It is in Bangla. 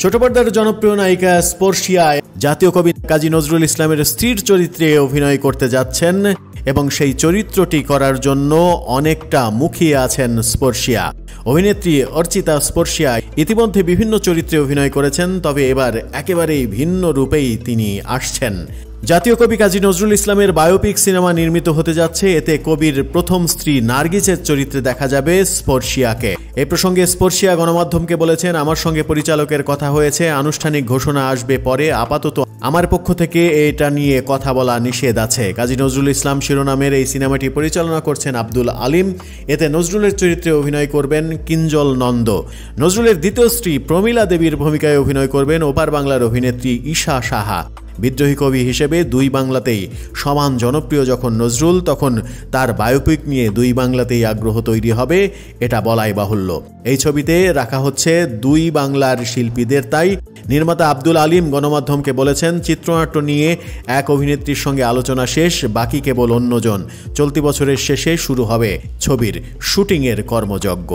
ছোট পর্দার জনপ্রিয় নায়িকা স্পর্শিয়া জাতীয় কবি কাজী নজরুল ইসলামের স্ত্রীর চরিত্রে অভিনয় করতে যাচ্ছেন এবং সেই চরিত্রটি করার জন্য অনেকটা মুখিয়ে আছেন স্পর্শিয়া। অভিনেত্রী অর্চিতা স্পর্শিয়া ইতিমধ্যে বিভিন্ন চরিত্রে অভিনয় করেছেন, তবে এবার একেবারেই ভিন্ন রূপেই তিনি আসছেন। জাতীয় কবি কাজী নজরুল ইসলামের বায়োপিক সিনেমা নির্মিত হতে যাচ্ছে। এতে কবির প্রথম স্ত্রী নার্গিসের চরিত্রে দেখা যাবে স্পর্শিয়াকে। এই প্রসঙ্গে স্পর্শিয়া গণমাধ্যমকে বলেছেন, আমার সঙ্গে পরিচালকের কথা হয়েছে, আনুষ্ঠানিক ঘোষণা আসবে পরে, আপাতত আমার পক্ষ থেকে এটা নিয়ে কথা বলা নিষেধ আছে। কাজী নজরুল ইসলাম শিরোনামের এই সিনেমাটি পরিচালনা করছেন আব্দুল আলিম। এতে নজরুলের চরিত্রে অভিনয় করবেন কিঞ্জল নন্দ। নজরুলের দ্বিতীয় স্ত্রী প্রমীলা দেবীর ভূমিকায় অভিনয় করবেন ওপার বাংলার অভিনেত্রী ঈশা সাহা। বিদ্রোহী কবি হিসেবে দুই বাংলাতেই সমান জনপ্রিয় যখন নজরুল, তখন তার বায়োপিক নিয়ে দুই বাংলাতেই আগ্রহ তৈরি হবে, এটা বলাই বাহুল্য। এই ছবিতে রাখা হচ্ছে দুই বাংলার শিল্পীদের, তাই নির্মাতা আব্দুল আলিম গণমাধ্যমকে বলেছেন, চিত্রনাট্য নিয়ে এক অভিনেত্রীর সঙ্গে আলোচনা শেষ, বাকি কেবল অন্যজন। চলতি বছরের শেষে শুরু হবে ছবির শুটিংয়ের কর্মযজ্ঞ।